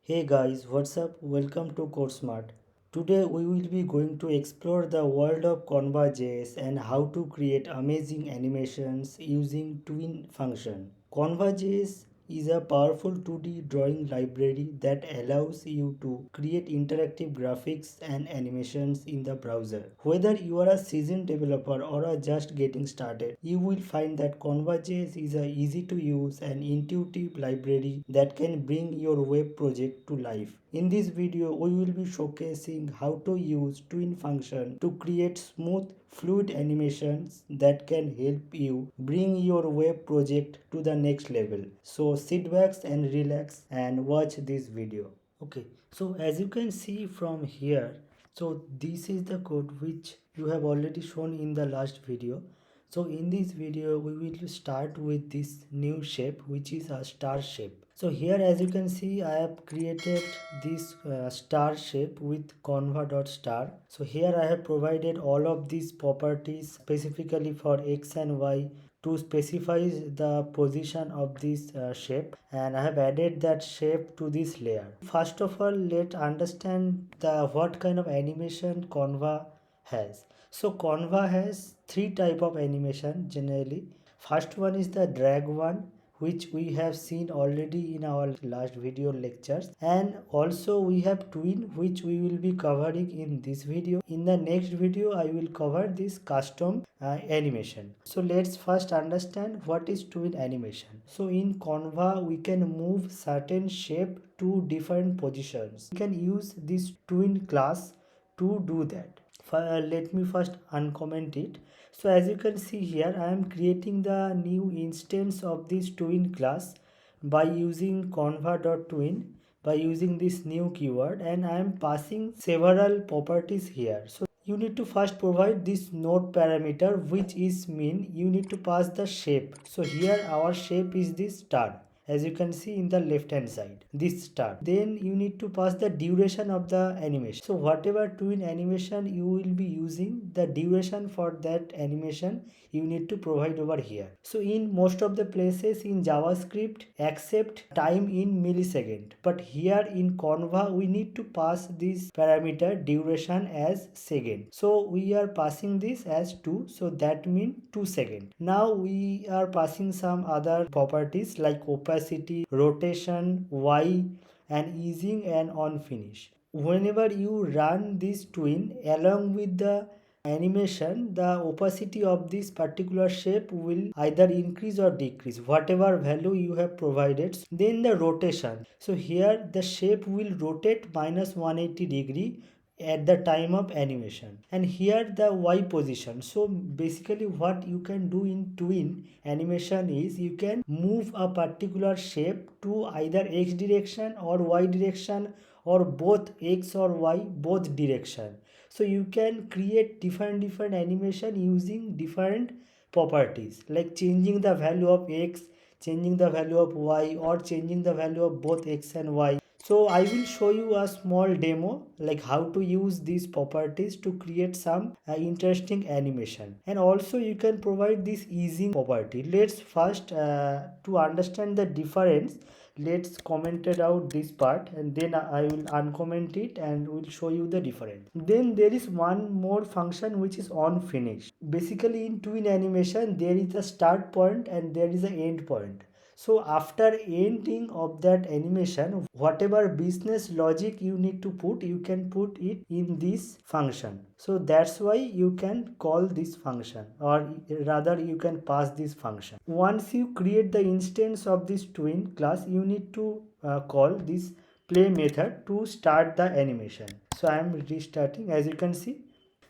Hey guys, what's up? Welcome to CodeSmart. Today we will be going to explore the world of KonvaJS and how to create amazing animations using Tween function. KonvaJS is a powerful 2D drawing library that allows you to create interactive graphics and animations in the browser. Whether you are a seasoned developer or are just getting started, you will find that KonvaJS is a easy to use and intuitive library that can bring your web project to life. In this video, we will be showcasing how to use Tween function to create smooth, fluid animations that can help you bring your web project to the next level. So sit back and relax and watch this video. Okay, so as you can see from here, so this is the code which you have already shown in the last video. So in this video we will start with this new shape, which is a star shape. So here as you can see, I have created this star shape with Konva.star. So here I have provided all of these properties specifically for x and y to specify the position of this shape, and I have added that shape to this layer. First of all, let's understand the what kind of animation Konva has. So Konva has three type of animation generally. First one is the drag one, which we have seen already in our last video lectures, and also we have tween, which we will be covering in this video. In the next video I will cover this custom animation. So let's first understand what is tween animation. So in Konva we can move certain shape to different positions. We can use this tween class to do that. Let me first uncomment it. So as you can see here, I am creating the new instance of this tween class by using conva.tween, by using this new keyword, and I am passing several properties here. So you need to first provide this node parameter, which is mean you need to pass the shape. So here our shape is this star, as you can see in the left hand side, this star. Then you need to pass the duration of the animation. So whatever tween animation you will be using, the duration for that animation you need to provide over here. So in most of the places in JavaScript accept time in millisecond, but here in Konva we need to pass this parameter duration as second. So we are passing this as 2, so that means 2 seconds. Now we are passing some other properties like opacity, rotation, y, and easing and on finish. Whenever you run this tween along with the animation, the opacity of this particular shape will either increase or decrease whatever value you have provided. Then the rotation, so here the shape will rotate minus 180 degree at the time of animation, and here the y position. So basically what you can do in tween animation is you can move a particular shape to either x direction or y direction, or both x or y, both direction. So you can create different animation using different properties, like changing the value of x, changing the value of y, or changing the value of both x and y. So I will show you a small demo like how to use these properties to create some interesting animation, and also you can provide this easing property. Let's first to understand the difference, let's comment it out this part, and then I will uncomment it and will show you the difference. Then there is one more function which is on finish. Basically in tween animation there is a start point and there is an end point. So after ending of that animation, whatever business logic you need to put, you can put it in this function. So that's why you can call this function, or rather you can pass this function. Once you create the instance of this tween class, you need to call this play method to start the animation. So I am restarting. As you can see,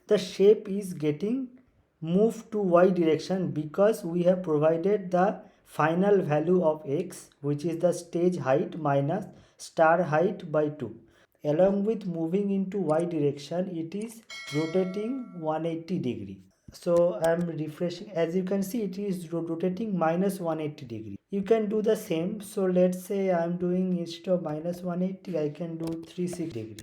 the shape is getting moved to y direction because we have provided the final value of x, which is the stage height minus star height by 2. Along with moving into y direction, it is rotating 180 degree. So I am refreshing. As you can see, it is rotating minus 180 degree. You can do the same. So let's say I am doing, instead of minus 180, I can do 360 degree.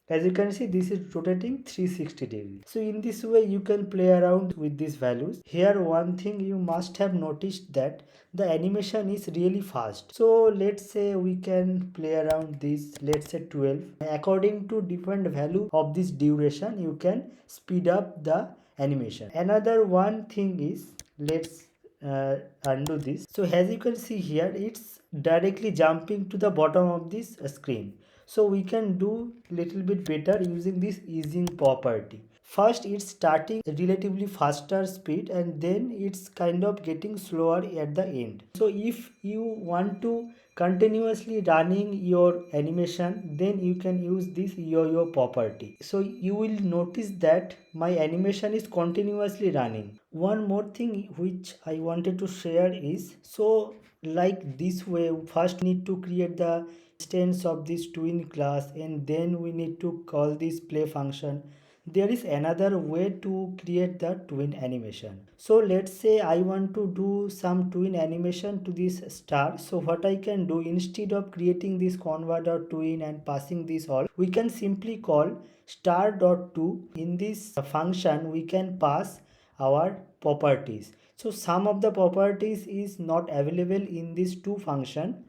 As you can see, this is rotating 360 degrees. So in this way you can play around with these values. Here one thing you must have noticed that the animation is really fast. So let's say we can play around this, let's say 12. According to different value of this duration, you can speed up the animation. Another one thing is, let's undo this. So as you can see here, it's directly jumping to the bottom of this screen. So we can do little bit better using this easing property. First it's starting relatively faster speed and then it's kind of getting slower at the end. So if you want to continuously running your animation, then you can use this yo-yo property. So you will notice that my animation is continuously running. One more thing which I wanted to share is, so like this way, first need to create the instance of this tween class and then we need to call this play function. There is another way to create the tween animation. So let's say I want to do some tween animation to this star. So what I can do, instead of creating this conva.tween and passing this all, we can simply call star.to. In this function we can pass our properties. So some of the properties is not available in these two function.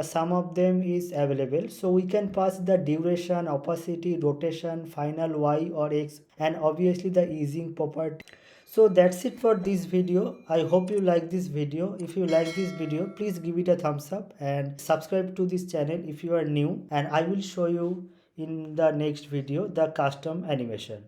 Some of them is available, so we can pass the duration, opacity, rotation, final y or x, and obviously the easing property. So that's it for this video. I hope you like this video. If you like this video, please give it a thumbs up and subscribe to this channel if you are new, and I will show you in the next video the custom animation.